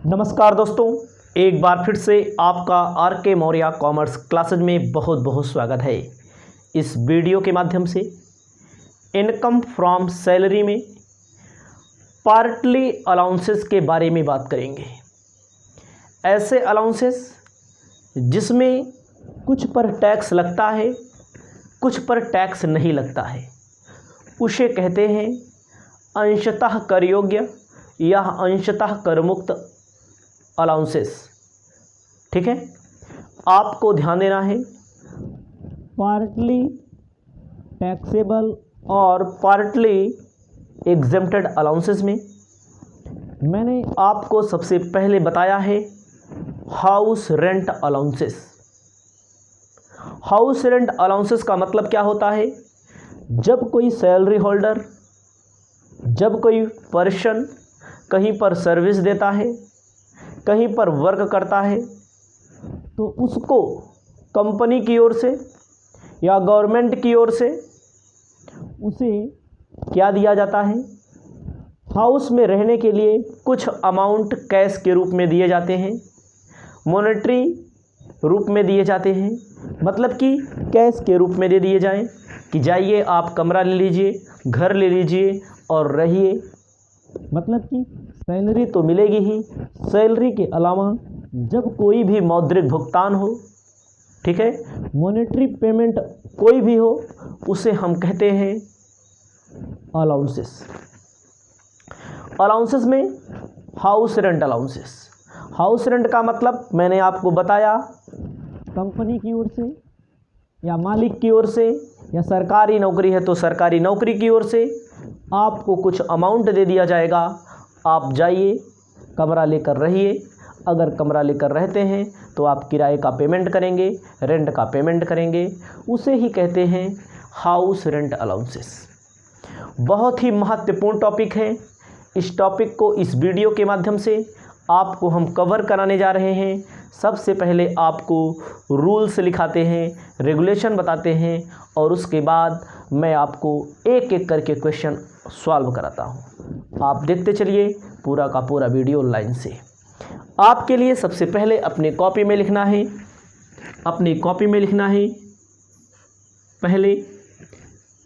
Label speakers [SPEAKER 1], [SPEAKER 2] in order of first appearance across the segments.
[SPEAKER 1] नमस्कार दोस्तों, एक बार फिर से आपका आर के मौर्य कॉमर्स क्लासेज में बहुत बहुत स्वागत है। इस वीडियो के माध्यम से इनकम फ्रॉम सैलरी में पार्टली अलाउंसेस के बारे में बात करेंगे। ऐसे अलाउंसेस जिसमें कुछ पर टैक्स लगता है, कुछ पर टैक्स नहीं लगता है, उसे कहते हैं अंशतः कर योग्य या अंशतः कर मुक्त अलाउंसेस। ठीक है, आपको ध्यान देना है पार्टली टैक्सेबल और पार्टली एग्जेम्प्टेड अलाउंसेस में मैंने आपको सबसे पहले बताया है house rent allowances. House rent allowances का मतलब क्या होता है? जब कोई सैलरी होल्डर, जब कोई पर्सन कहीं पर सर्विस देता है, कहीं पर वर्क करता है, तो उसको कंपनी की ओर से या गवर्नमेंट की ओर से उसे क्या दिया जाता है? हाउस में रहने के लिए कुछ अमाउंट कैश के रूप में दिए जाते हैं, मॉनेटरी रूप में दिए जाते हैं। मतलब कि कैश के रूप में दे दिए जाएं कि जाइए आप कमरा ले लीजिए, घर ले लीजिए और रहिए। मतलब कि सैलरी तो मिलेगी ही, सैलरी के अलावा जब कोई भी मौद्रिक भुगतान हो, ठीक है, मॉनेटरी पेमेंट कोई भी हो, उसे हम कहते हैं अलाउंसेस। अलाउंसेस में house rent allowances. House rent का मतलब मैंने आपको बताया, कंपनी की ओर से या मालिक की ओर से या सरकारी नौकरी है तो सरकारी नौकरी की ओर से आपको कुछ अमाउंट दे दिया जाएगा। आप जाइए कमरा लेकर रहिए। अगर कमरा लेकर रहते हैं तो आप किराए का पेमेंट करेंगे, रेंट का पेमेंट करेंगे, उसे ही कहते हैं हाउस रेंट अलाउंसेस। बहुत ही महत्वपूर्ण टॉपिक है। इस टॉपिक को इस वीडियो के माध्यम से आपको हम कवर कराने जा रहे हैं। सबसे पहले आपको रूल्स लिखाते हैं, रेगुलेशन बताते हैं और उसके बाद मैं आपको एक एक करके क्वेश्चन सॉल्व कराता हूं। आप देखते चलिए पूरा का पूरा वीडियो लाइन से। आपके लिए सबसे पहले अपने कॉपी में लिखना है, अपनी कॉपी में लिखना है पहले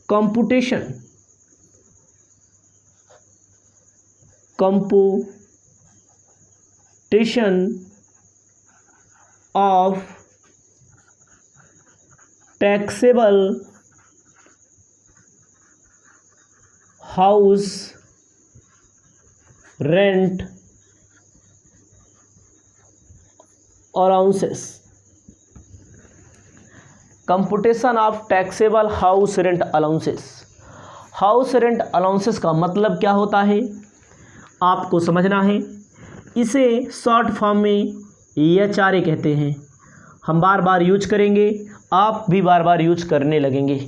[SPEAKER 1] computation of taxable house rent allowances। Computation of taxable house rent allowances. House rent allowances का मतलब क्या होता है आपको समझना है। इसे शॉर्ट फॉर्म में HRA कहते हैं। हम बार बार यूज करेंगे, आप भी बार बार यूज करने लगेंगे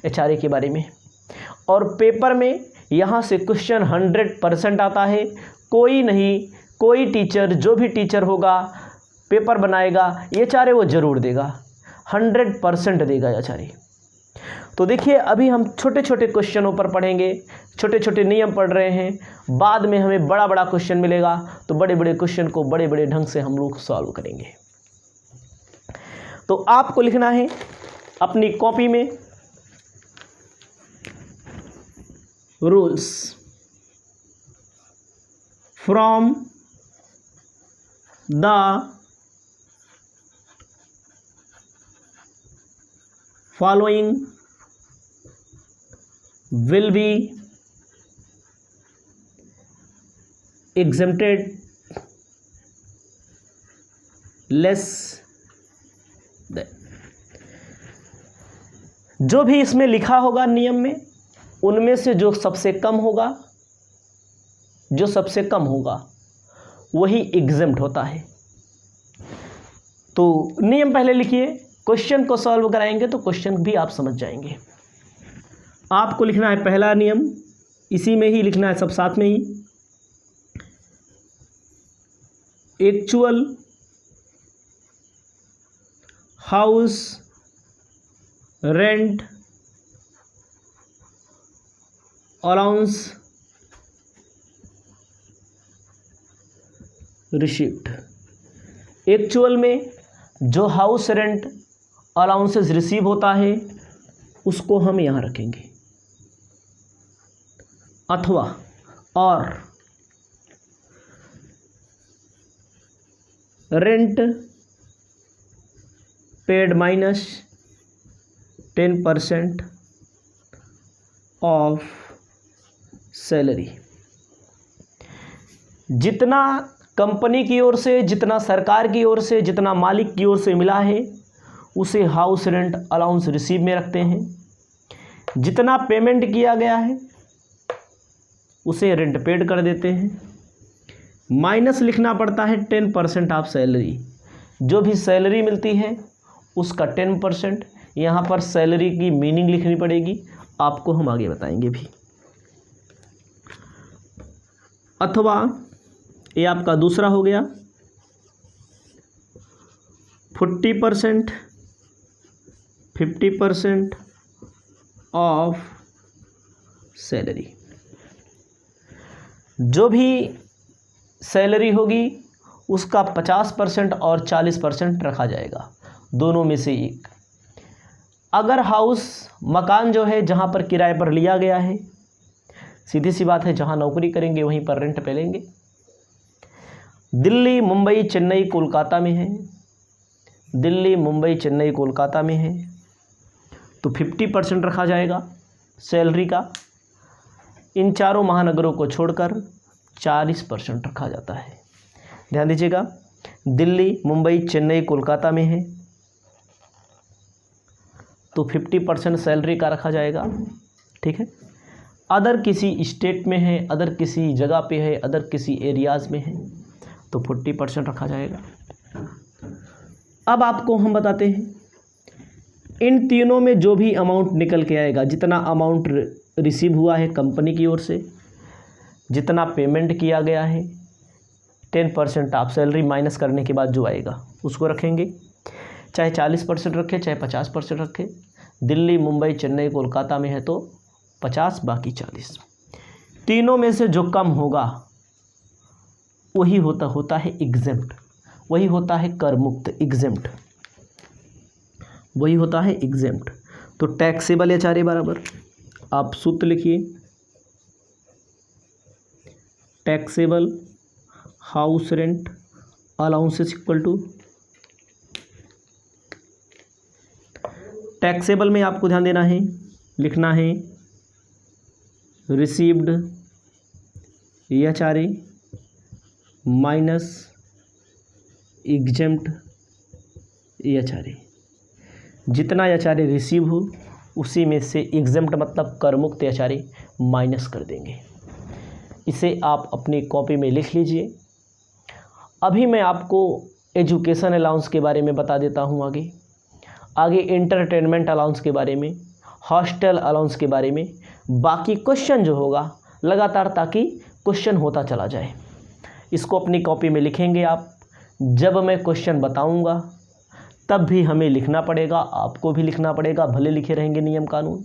[SPEAKER 1] HRA के बारे में। और पेपर में यहाँ से क्वेश्चन 100% आता है। कोई नहीं, कोई टीचर, जो भी टीचर होगा पेपर बनाएगा HRA वो ज़रूर देगा, 100% देगा HRA। तो देखिए अभी हम छोटे छोटे क्वेश्चनों पर पढ़ेंगे, छोटे छोटे नियम पढ़ रहे हैं। बाद में हमें बड़ा बड़ा क्वेश्चन मिलेगा तो बड़े बड़े क्वेश्चन को बड़े बड़े ढंग से हम लोग सॉल्व करेंगे। तो आपको लिखना है अपनी कॉपी में rules from the following will be exempted less than। जो भी इसमें लिखा होगा नियम में, उनमें से जो सबसे कम होगा, जो सबसे कम होगा वही एग्जेम्प्ट होता है। तो नियम पहले लिखिए, क्वेश्चन को सॉल्व कराएंगे तो क्वेश्चन भी आप समझ जाएंगे। आपको लिखना है पहला नियम, इसी में ही लिखना है सब साथ में ही, actual house rent allowance received. Actual में जो हाउस रेंट अलाउंसेस रिसीव होता है उसको हम यहाँ रखेंगे, अथवा और rent paid minus 10% of salary. जितना कंपनी की ओर से, जितना सरकार की ओर से, जितना मालिक की ओर से मिला है उसे हाउस रेंट अलाउंस रिसीव में रखते हैं। जितना पेमेंट किया गया है उसे रेंट पेड कर देते हैं। माइनस लिखना पड़ता है 10% ऑफ सैलरी। जो भी सैलरी मिलती है उसका 10%। यहाँ पर सैलरी की मीनिंग लिखनी पड़ेगी, आपको हम आगे बताएंगे भी। अथवा ये आपका दूसरा हो गया 40%, 50% ऑफ सैलरी। जो भी सैलरी होगी उसका 50% और 40% रखा जाएगा, दोनों में से एक। अगर हाउस मकान जो है जहाँ पर किराए पर लिया गया है, सीधी सी बात है जहाँ नौकरी करेंगे वहीं पर रेंट पे लेंगे। दिल्ली, मुंबई, चेन्नई, कोलकाता में है, दिल्ली, मुंबई, चेन्नई, कोलकाता में है तो 50% रखा जाएगा सैलरी का। इन चारों महानगरों को छोड़कर 40% रखा जाता है। ध्यान दीजिएगा, दिल्ली, मुंबई, चेन्नई, कोलकाता में है तो 50% सैलरी का रखा जाएगा। ठीक है। अदर किसी स्टेट में है, अदर किसी जगह पे है, अदर किसी एरियाज़ में है तो 40% रखा जाएगा। अब आपको हम बताते हैं इन तीनों में जो भी अमाउंट निकल के आएगा, जितना अमाउंट रिसीव हुआ है कंपनी की ओर से, जितना पेमेंट किया गया है, 10% ऑफ सैलरी माइनस करने के बाद जो आएगा उसको रखेंगे। चाहे 40% रखें, चाहे 50% रखें। दिल्ली, मुंबई, चेन्नई, कोलकाता में है तो 50, बाकी 40। तीनों में से जो कम होगा वही होता है एग्जेम्प्ट, वही होता है कर मुक्त, एग्जेम्प्ट, वही होता है एग्जेम्प्ट। तो टैक्सेबल एचआरए बराबर, आप सूत्र लिखिए, taxable house rent allowances equal to, taxable में आपको ध्यान देना है, लिखना है received HRA minus exempt HRA. जितना एचआरए रिसीव हो उसी में से एग्जेम्प्ट मतलब कर मुक्त एचआरए माइनस कर देंगे। इसे आप अपनी कॉपी में लिख लीजिए। अभी मैं आपको एजुकेशन अलाउंस के बारे में बता देता हूँ आगे एंटरटेनमेंट अलाउंस के बारे में, हॉस्टल अलाउंस के बारे में। बाकी क्वेश्चन जो होगा लगातार, ताकि क्वेश्चन होता चला जाए। इसको अपनी कॉपी में लिखेंगे आप। जब मैं क्वेश्चन बताऊंगा तब भी हमें लिखना पड़ेगा, आपको भी लिखना पड़ेगा, भले लिखे रहेंगे नियम कानून।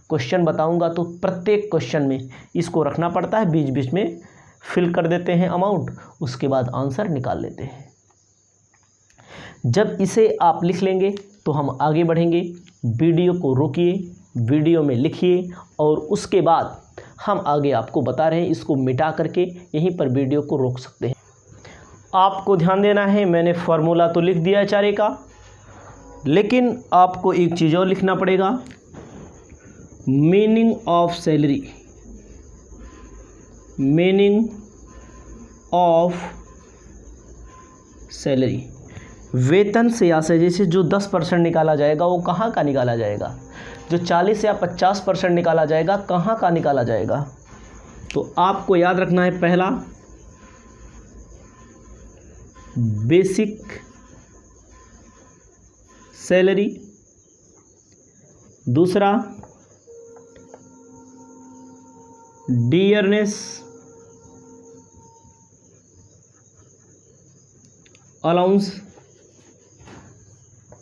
[SPEAKER 1] क्वेश्चन बताऊंगा तो प्रत्येक क्वेश्चन में इसको रखना पड़ता है, बीच बीच में फिल कर देते हैं अमाउंट, उसके बाद आंसर निकाल लेते हैं। जब इसे आप लिख लेंगे तो हम आगे बढ़ेंगे। वीडियो को रोकिए, वीडियो में लिखिए और उसके बाद हम आगे आपको बता रहे हैं। इसको मिटा करके यहीं पर वीडियो को रोक सकते हैं। आपको ध्यान देना है, मैंने फार्मूला तो लिख दिया एचआरए का, लेकिन आपको एक चीज़ और लिखना पड़ेगा, meaning of salary, meaning of salary. वेतन से या से जैसे जो 10% निकाला जाएगा वो कहाँ का निकाला जाएगा, जो 40 या 50% निकाला जाएगा कहाँ का निकाला जाएगा। तो आपको याद रखना है, पहला बेसिक सैलरी, दूसरा dearness allowance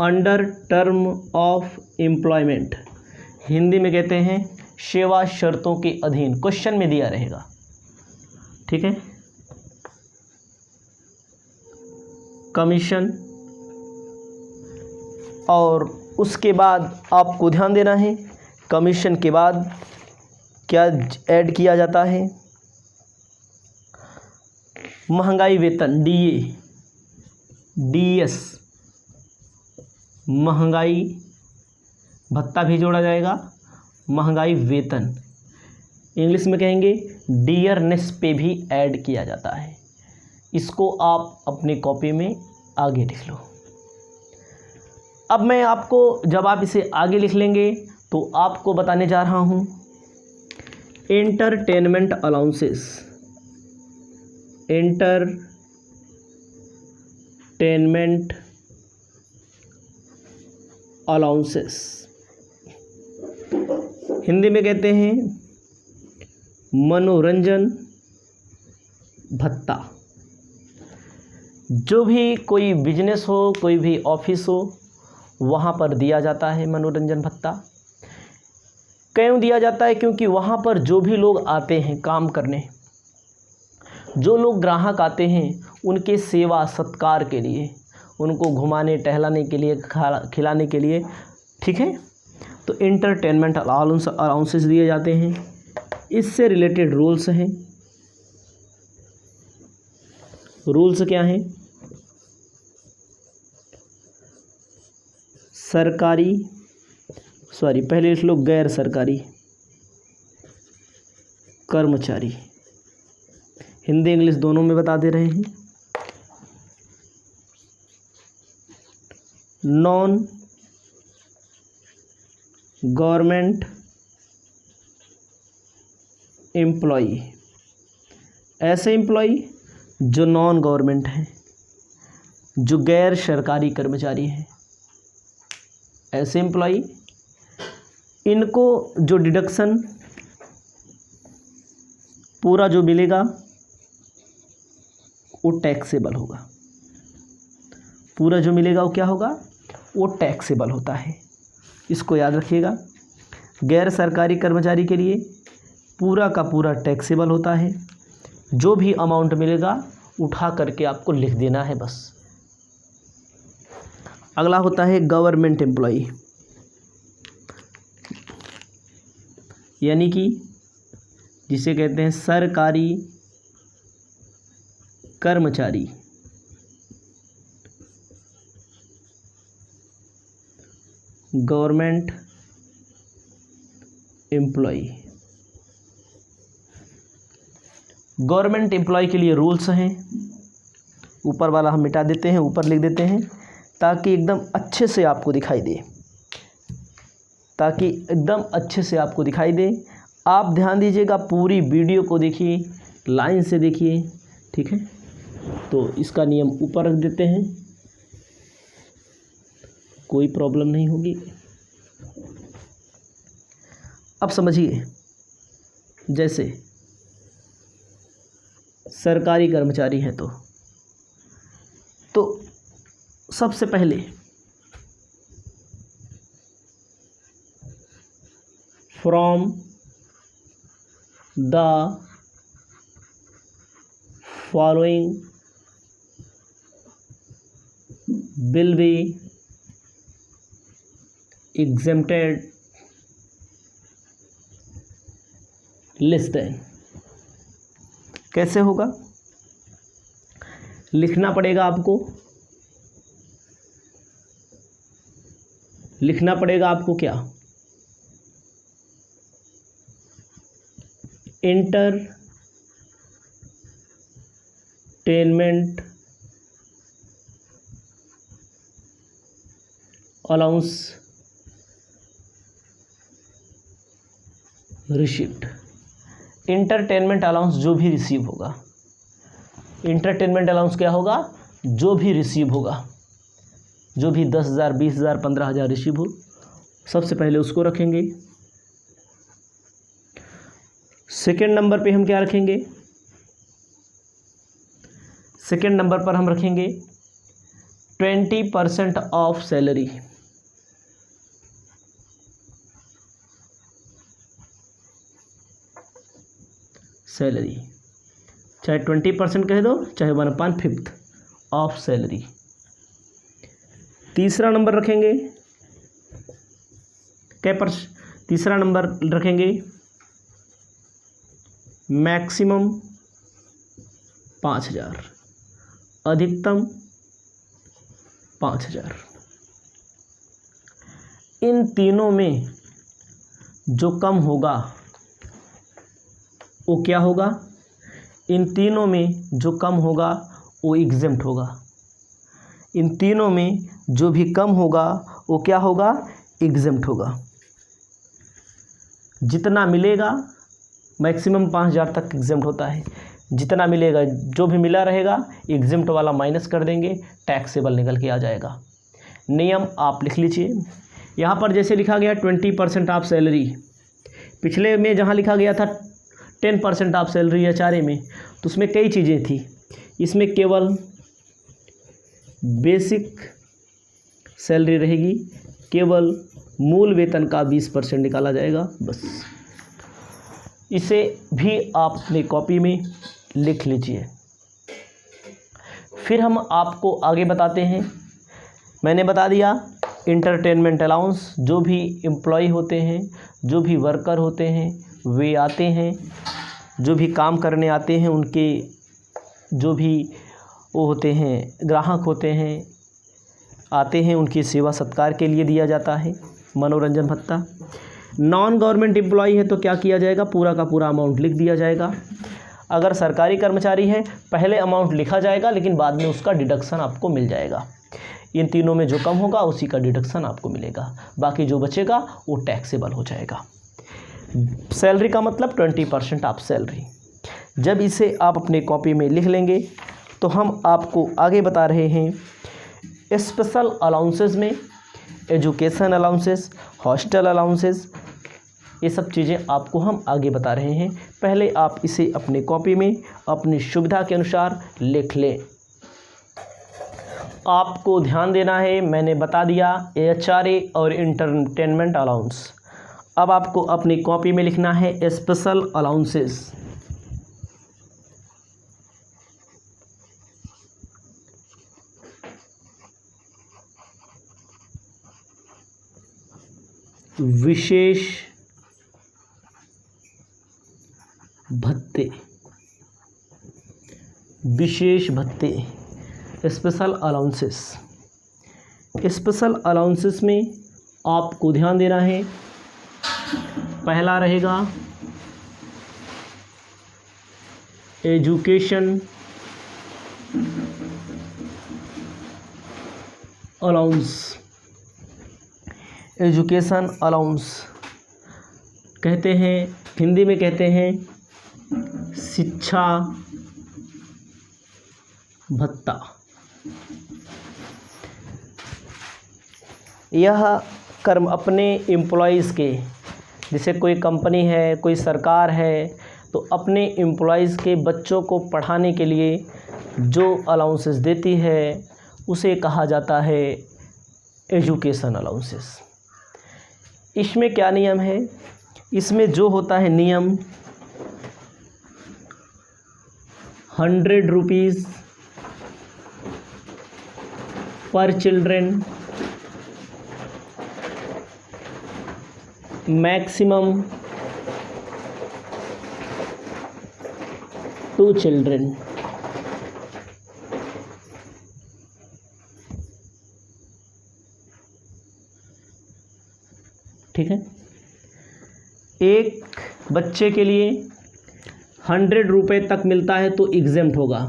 [SPEAKER 1] under term of employment, Hindi में कहते हैं सेवा शर्तों के अधीन। क्वेश्चन में दिया रहेगा, ठीक है। कमीशन, और उसके बाद आपको ध्यान देना है कमीशन के बाद क्या ऐड किया जाता है, महंगाई वेतन DA, DS, महंगाई भत्ता भी जोड़ा जाएगा, महंगाई वेतन, इंग्लिश में कहेंगे डियरनेस पे भी ऐड किया जाता है। इसको आप अपने कॉपी में आगे लिख लो। अब मैं आपको, जब आप इसे आगे लिख लेंगे तो आपको बताने जा रहा हूँ entertainment allowances, entertainment allowances Hindi में कहते हैं मनोरंजन भत्ता। जो भी कोई बिजनेस हो, कोई भी ऑफिस हो, वहाँ पर दिया जाता है मनोरंजन भत्ता। क्यों दिया जाता है? क्योंकि वहाँ पर जो भी लोग आते हैं काम करने, जो लोग ग्राहक आते हैं, उनके सेवा सत्कार के लिए, उनको घुमाने टहलाने के लिए, खिलाने के लिए, ठीक है, तो एंटरटेनमेंट अलाउंसेस दिए जाते हैं। इससे रिलेटेड रूल्स हैं। रूल्स क्या हैं? सरकारी, पहले लिख लो गैर सरकारी कर्मचारी, हिंदी इंग्लिश दोनों में बता दे रहे हैं। नॉन गवर्नमेंट एम्प्लॉई, ऐसे एम्प्लॉई जो नॉन गवर्नमेंट हैं, जो गैर सरकारी कर्मचारी हैं, ऐसे एम्प्लॉई, इनको जो डिडक्शन पूरा जो मिलेगा वो टैक्सेबल होगा। पूरा जो मिलेगा वो क्या होगा? वो टैक्सेबल होता है। इसको याद रखिएगा। गैर सरकारी कर्मचारी के लिए पूरा का पूरा टैक्सेबल होता है। जो भी अमाउंट मिलेगा उठा करके आपको लिख देना है बस। अगला होता है गवर्नमेंट एम्प्लॉई, यानी कि जिसे कहते हैं सरकारी कर्मचारी। गवर्नमेंट एम्प्लॉई, गवर्नमेंट एम्प्लॉय के लिए रूल्स हैं। ऊपर वाला हम मिटा देते हैं, ऊपर लिख देते हैं ताकि एकदम अच्छे से आपको दिखाई दे, ताकि एकदम अच्छे से आपको दिखाई दे। आप ध्यान दीजिएगा, पूरी वीडियो को देखिए, लाइन से देखिए, ठीक है। तो इसका नियम ऊपर रख देते हैं, कोई प्रॉब्लम नहीं होगी। अब समझिए, जैसे सरकारी कर्मचारी हैं तो सबसे पहले from the following will be exempted less than. कैसे होगा? लिखना पड़ेगा आपको, लिखना पड़ेगा आपको क्या? Entertainment allowance received. Entertainment allowance जो भी रिसीव होगा, इंटरटेनमेंट अलाउंस क्या होगा? जो भी रिसीव होगा, जो भी 10,000 20,000 15,000 रिसीव हो, सबसे पहले उसको रखेंगे। सेकेंड नंबर पे हम क्या रखेंगे? सेकेंड नंबर पर हम रखेंगे 20% ऑफ सैलरी। सैलरी चाहे 20% कह दो, चाहे 1/5 ऑफ सैलरी। तीसरा नंबर रखेंगे तीसरा नंबर रखेंगे मैक्सिमम 5,000, अधिकतम 5,000। इन तीनों में जो कम होगा वो क्या होगा? इन तीनों में जो कम होगा वो एग्जेम्प्ट होगा। इन तीनों में जो भी कम होगा वो क्या होगा? एग्जेम्प्ट होगा। जितना मिलेगा मैक्सिमम 5,000 तक एग्जेम्प्ट होता है। जितना मिलेगा, जो भी मिला रहेगा एग्जेम्प्ट वाला माइनस कर देंगे, टैक्सेबल निकल के आ जाएगा। नियम आप लिख लीजिए। यहाँ पर जैसे लिखा गया 20% ऑफ सैलरी, पिछले में जहाँ लिखा गया था 10% ऑफ सैलरी HRA में, तो उसमें कई चीज़ें थी। इसमें केवल बेसिक सैलरी रहेगी, केवल मूल वेतन का 20% निकाला जाएगा बस। इसे भी आप अपनी कॉपी में लिख लीजिए। फिर हम आपको आगे बताते हैं। मैंने बता दिया इंटरटेनमेंट अलाउंस, जो भी एम्प्लॉय होते हैं, जो भी वर्कर होते हैं वे आते हैं, जो भी काम करने आते हैं उनके जो भी वो होते हैं ग्राहक होते हैं आते हैं, उनकी सेवा सत्कार के लिए दिया जाता है मनोरंजन भत्ता। नॉन गवर्नमेंट एम्प्लॉय है तो क्या किया जाएगा? पूरा का पूरा अमाउंट लिख दिया जाएगा। अगर सरकारी कर्मचारी है पहले अमाउंट लिखा जाएगा, लेकिन बाद में उसका डिडक्शन आपको मिल जाएगा। इन तीनों में जो कम होगा उसी का डिडक्शन आपको मिलेगा, बाकी जो बचेगा वो टैक्सेबल हो जाएगा। सैलरी का मतलब 20% ऑफ सैलरी। जब इसे आप अपने कॉपी में लिख लेंगे तो हम आपको आगे बता रहे हैं स्पेशल अलाउंसेस में एजुकेशन अलाउंसेस, हॉस्टल अलाउंसेस, ये सब चीज़ें आपको हम आगे बता रहे हैं। पहले आप इसे अपने कॉपी में अपनी सुविधा के अनुसार लिख लें। आपको ध्यान देना है, मैंने बता दिया HRA और इंटरटेनमेंट अलाउंस। अब आपको अपनी कॉपी में लिखना है स्पेशल अलाउंसेस। विशेष भत्ते, विशेष भत्ते, स्पेशल अलाउंसेस। स्पेशल अलाउंसेस में आपको ध्यान देना है, पहला रहेगा एजुकेशन अलाउंस। एजुकेशन अलाउंस कहते हैं, हिंदी में कहते हैं शिक्षा भत्ता। यह कर्म अपने एम्प्लॉइज़ के, जैसे कोई कंपनी है, कोई सरकार है, तो अपने एम्प्लॉइज़ के बच्चों को पढ़ाने के लिए जो अलाउंसेस देती है उसे कहा जाता है एजुकेशन अलाउंसेस। इसमें क्या नियम है? इसमें जो होता है नियम 100 रुपीज़ पर चिल्ड्रेन, मैक्सिमम 2 चिल्ड्रेन। ठीक है, एक बच्चे के लिए 100 रुपये तक मिलता है तो एग्जेम्प्ट होगा,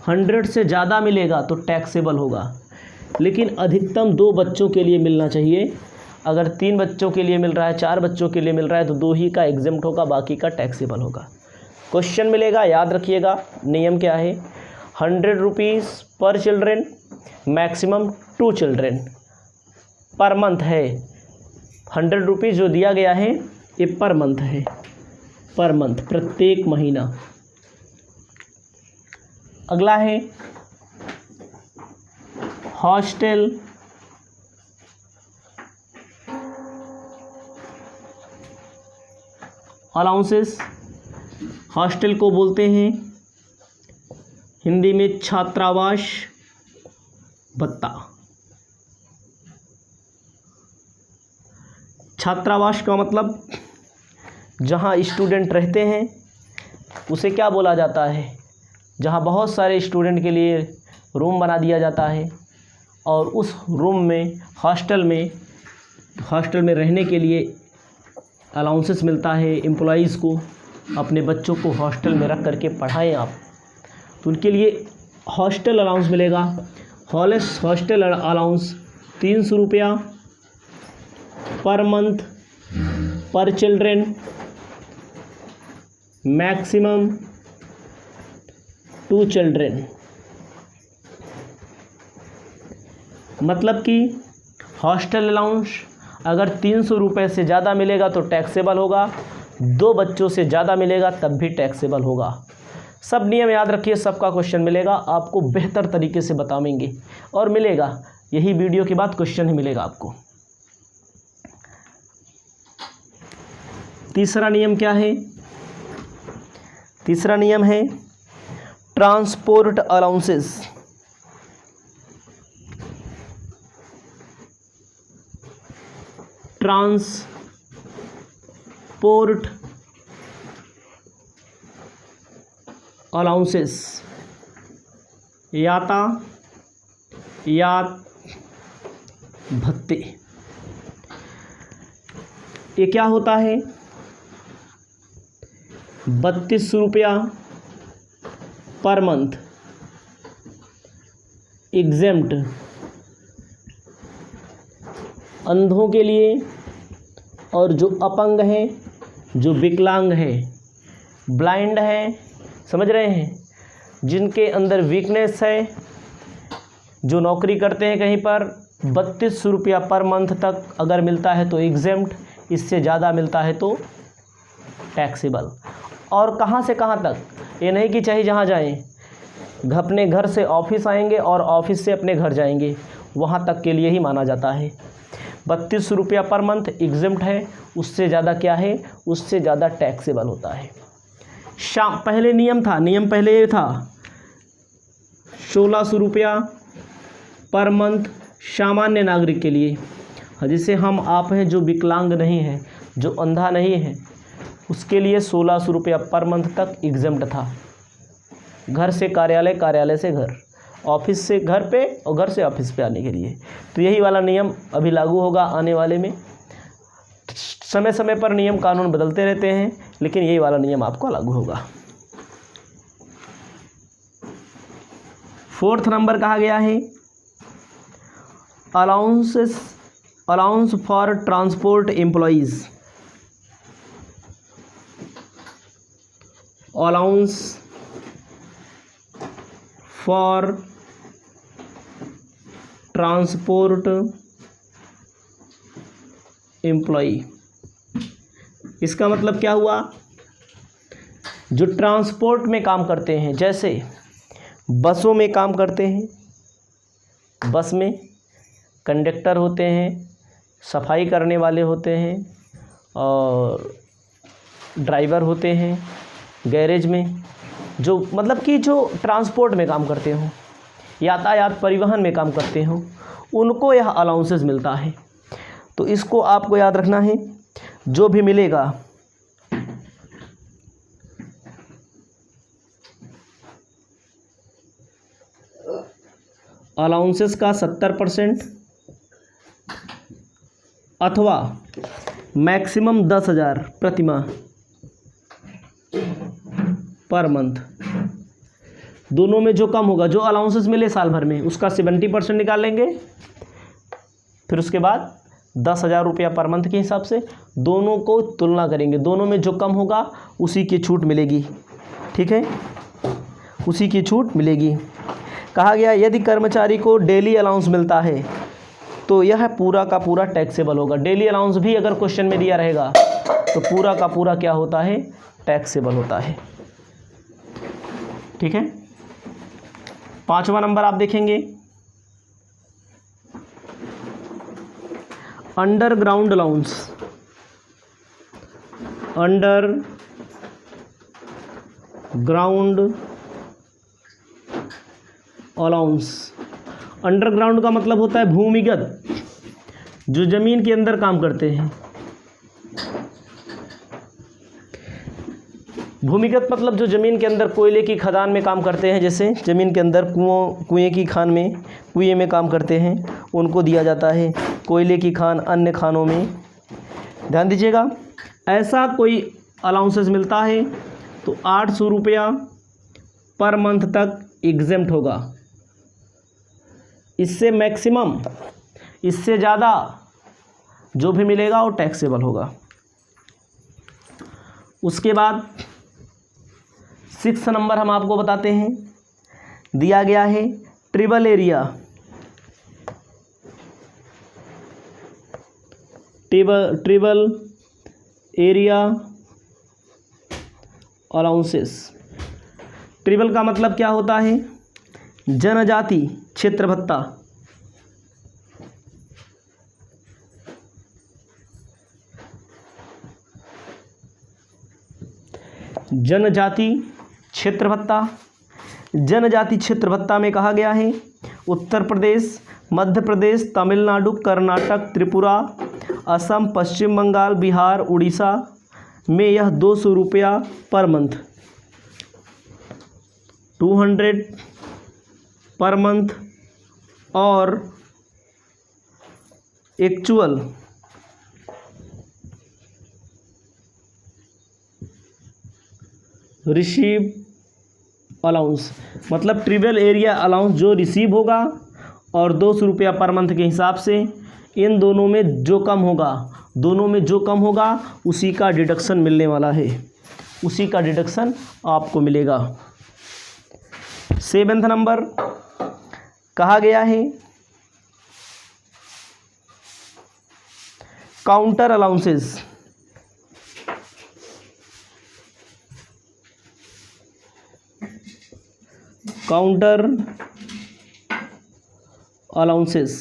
[SPEAKER 1] 100 से ज़्यादा मिलेगा तो टैक्सेबल होगा। लेकिन अधिकतम 2 बच्चों के लिए मिलना चाहिए। अगर 3 बच्चों के लिए मिल रहा है, 4 बच्चों के लिए मिल रहा है तो 2 ही का एग्जेम्प्ट होगा, बाकी का टैक्सेबल होगा। क्वेश्चन मिलेगा, याद रखिएगा नियम क्या है। 100 रुपीज़ पर children, maximum 2 children per month है। 100 रुपीज़ जो दिया गया है ये पर मंथ है, पर मंथ, प्रत्येक महीना। अगला है हॉस्टल अलाउंसेस। हॉस्टल को बोलते हैं हिंदी में छात्रावास भत्ता। छात्रावास का मतलब जहाँ स्टूडेंट रहते हैं उसे क्या बोला जाता है? जहाँ बहुत सारे स्टूडेंट के लिए रूम बना दिया जाता है और उस रूम में हॉस्टल में रहने के लिए अलाउंसेस मिलता है एम्प्लॉइज़ को। अपने बच्चों को हॉस्टल में रख करके पढ़ाएं आप, तो उनके लिए हॉस्टल अलाउंस मिलेगा। हॉस्टल अलाउंस 300 रुपया पर मंथ पर चिल्ड्रेन, मैक्सिमम 2 चिल्ड्रेन। मतलब कि हॉस्टल अलाउंस अगर 300 रुपये से ज़्यादा मिलेगा तो टैक्सेबल होगा, 2 बच्चों से ज़्यादा मिलेगा तब भी टैक्सेबल होगा। सब नियम याद रखिए, सबका क्वेश्चन मिलेगा, आपको बेहतर तरीके से बताएंगे और मिलेगा। यही वीडियो के बाद क्वेश्चन ही मिलेगा आपको। तीसरा नियम क्या है? तीसरा नियम है ट्रांसपोर्ट अलाउंसेस। ट्रांसपोर्ट अलाउंसेस, यातायात भत्ते। ये क्या होता है? 32 रुपया पर मंथ एग्जेम्प्ट अंधों के लिए और जो अपंग हैं, जो विकलांग है, ब्लाइंड है, समझ रहे हैं, जिनके अंदर वीकनेस है, जो नौकरी करते हैं कहीं पर, 32 रुपया पर मंथ तक अगर मिलता है तो एग्जेम्प्ट, इससे ज़्यादा मिलता है तो टैक्सेबल। और कहाँ से कहाँ तक? ये नहीं कि चाहे जहाँ जाएं, अपने घर से ऑफिस आएंगे और ऑफिस से अपने घर जाएंगे, वहाँ तक के लिए ही माना जाता है। 32 रुपया पर मंथ एग्जेम्प्ट है, उससे ज़्यादा क्या है? उससे ज़्यादा टैक्सेबल होता है। पहले नियम पहले ये था 1600 रुपया पर मंथ सामान्य नागरिक के लिए, जैसे हम आप हैं, जो विकलांग नहीं है, जो अंधा नहीं है, उसके लिए 1600 रुपया पर मंथ तक एग्जेम्प्ट था। घर से कार्यालय, कार्यालय से घर, ऑफिस से घर पे और घर से ऑफिस पे आने के लिए। तो यही वाला नियम अभी लागू होगा आने वाले में। समय समय पर नियम कानून बदलते रहते हैं, लेकिन यही वाला नियम आपको लागू होगा। 4th नंबर कहा गया है allowance for transport employees. Allowance for transport employee. इसका मतलब क्या हुआ? जो ट्रांसपोर्ट में काम करते हैं, जैसे बसों में काम करते हैं, बस में कंडक्टर होते हैं, सफाई करने वाले होते हैं और ड्राइवर होते हैं, गैरेज में जो मतलब कि जो ट्रांसपोर्ट में काम करते हो, यातायात परिवहन में काम करते हो, उनको यह अलाउंसेस मिलता है। तो इसको आपको याद रखना है। जो भी मिलेगा अलाउंसेस का 70% अथवा मैक्सिमम 10,000 प्रति माह पर मंथ, दोनों में जो कम होगा, जो अलाउंसेस मिले साल भर में, उसका 70% निकाल लेंगे। फिर उसके बाद 10,000 रुपया पर मंथ के हिसाब से दोनों को तुलना करेंगे, दोनों में जो कम होगा उसी की छूट मिलेगी। ठीक है, उसी की छूट मिलेगी। कहा गया यदि कर्मचारी को डेली अलाउंस मिलता है तो यह पूरा का पूरा टैक्सेबल होगा। डेली अलाउंस भी अगर क्वेश्चन में दिया रहेगा तो पूरा का पूरा क्या होता है? टैक्सेबल होता है। ठीक है, 5वां नंबर आप देखेंगे underground allowance. Underground allowance, underground का मतलब होता है भूमिगत, जो ज़मीन के अंदर काम करते हैं, भूमिगत मतलब जो ज़मीन के अंदर कोयले की खदान में काम करते हैं, जैसे ज़मीन के अंदर कुएं की खान में कुएं में काम करते हैं, उनको दिया जाता है कोयले की खान, अन्य खानों में। ध्यान दीजिएगा, ऐसा कोई अलाउंसेस मिलता है तो 800 रुपया पर मंथ तक एग्जेम्प्ट होगा। इससे मैक्सिमम, इससे ज़्यादा जो भी मिलेगा वो टैक्सेबल होगा। उसके बाद 6 नंबर हम आपको बताते हैं, दिया गया है tribal area. Tribal area allowances. Tribal का मतलब क्या होता है? जनजाति क्षेत्र भत्ता। जनजाति क्षेत्र भत्ता। जनजाति क्षेत्र भत्ता में कहा गया है उत्तर प्रदेश, मध्य प्रदेश, तमिलनाडु, कर्नाटक, त्रिपुरा, असम, पश्चिम बंगाल, बिहार, उड़ीसा में यह 200 रुपया पर मंथ, 200 पर मंथ, और एक्चुअल रिसीव अलाउंस, मतलब ट्रिबल एरिया अलाउंस जो रिसीव होगा और 200 रुपया पर मंथ के हिसाब से, इन दोनों में जो कम होगा, दोनों में जो कम होगा उसी का डिडक्शन मिलने वाला है, उसी का डिडक्शन आपको मिलेगा। 7 नंबर कहा गया है counter allowances. Counter allowances.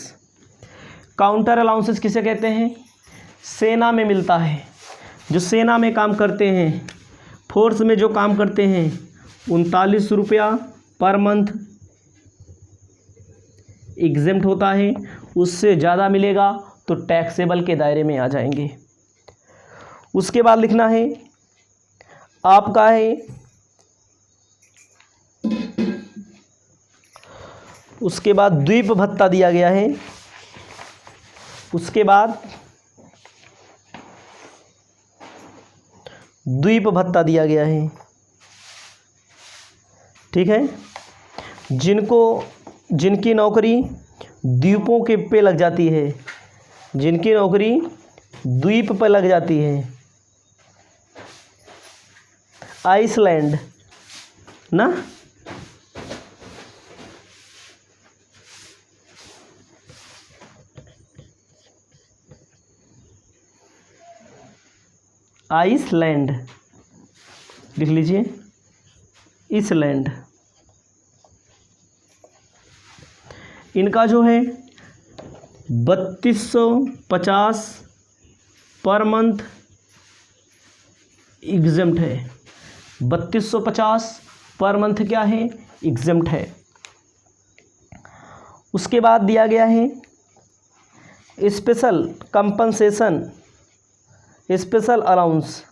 [SPEAKER 1] Counter allowances किसे कहते हैं? सेना में मिलता है, जो सेना में काम करते हैं, फोर्स में जो काम करते हैं, 39 रुपया पर मंथ एग्जेम्प्ट होता है। उससे ज़्यादा मिलेगा तो टैक्सेबल के दायरे में आ जाएंगे। उसके बाद लिखना है आपका है, उसके बाद द्वीप भत्ता दिया गया है। उसके बाद द्वीप भत्ता दिया गया है, ठीक है। जिनकी नौकरी द्वीपों के पे लग जाती है, जिनकी नौकरी द्वीप पर लग जाती है, आइसलैंड ना, आइसलैंड लिख लीजिए, इसलैंड, इनका जो है 3250 पर मंथ एग्जेम्प्ट है। 3250 पर मंथ क्या है? एग्जेम्प्ट है। उसके बाद दिया गया है स्पेशल कंपनसेशन, स्पेशल अलाउंस,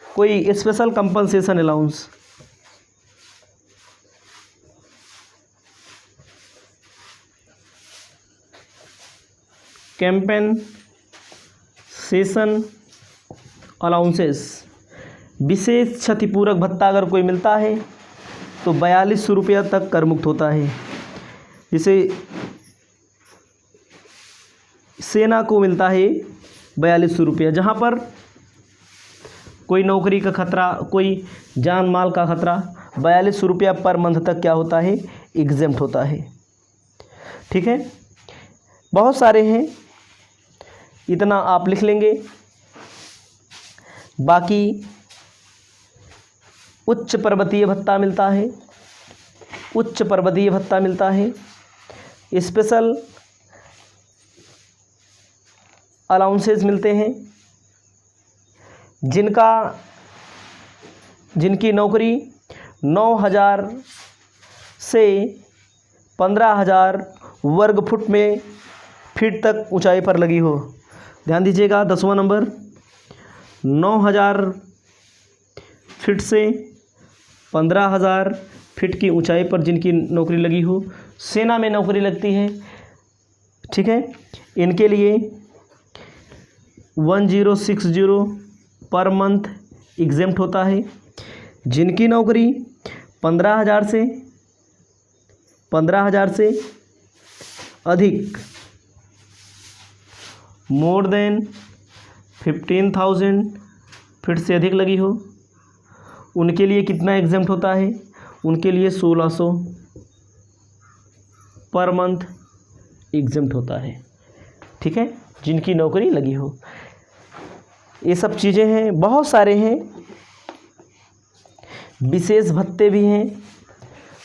[SPEAKER 1] कोई special compensation allowance. Compensation allowances, विशेष क्षतिपूरक भत्ता अगर कोई मिलता है तो 4200 रुपया तक कर मुक्त होता है। जिसे सेना को मिलता है 4200 रुपया, जहाँ पर कोई नौकरी का खतरा, कोई जान माल का खतरा, 4200 रुपया पर मंथ तक क्या होता है? एग्जेम्प्ट होता है, ठीक है। बहुत सारे हैं, इतना आप लिख लेंगे। बाकी उच्च पर्वतीय भत्ता मिलता है, उच्च पर्वतीय भत्ता मिलता है, स्पेशल अलाउंसेस मिलते हैं, जिनकी नौकरी 9000 से 15000 वर्ग फीट तक ऊंचाई पर लगी हो। ध्यान दीजिएगा, 10वां नंबर 9000 फीट से 15,000 फीट की ऊंचाई पर जिनकी नौकरी लगी हो, सेना में नौकरी लगती है, ठीक है, इनके लिए 1060 पर मंथ एग्जेम्प्ट होता है। जिनकी नौकरी 15,000 से अधिक, मोर देन 15,000 फीट से अधिक लगी हो, उनके लिए कितना एग्जेम्प्ट होता है? उनके लिए 1600 पर मंथ एग्जेम्प्ट होता है, ठीक है, जिनकी नौकरी लगी हो। ये सब चीज़ें हैं, बहुत सारे हैं, विशेष भत्ते भी हैं,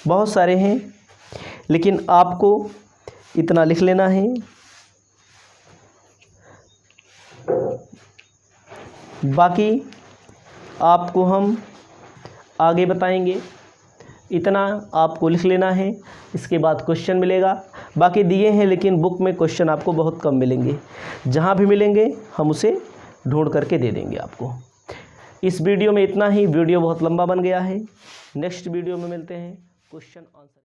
[SPEAKER 1] बहुत सारे हैं, लेकिन आपको इतना लिख लेना है। बाकी आपको हम आगे बताएंगे, इतना आपको लिख लेना है। इसके बाद क्वेश्चन मिलेगा, बाकी दिए हैं लेकिन बुक में क्वेश्चन आपको बहुत कम मिलेंगे, जहाँ भी मिलेंगे हम उसे ढूंढ करके दे देंगे आपको। इस वीडियो में इतना ही, वीडियो बहुत लंबा बन गया है। नेक्स्ट वीडियो में मिलते हैं, क्वेश्चन आंसर।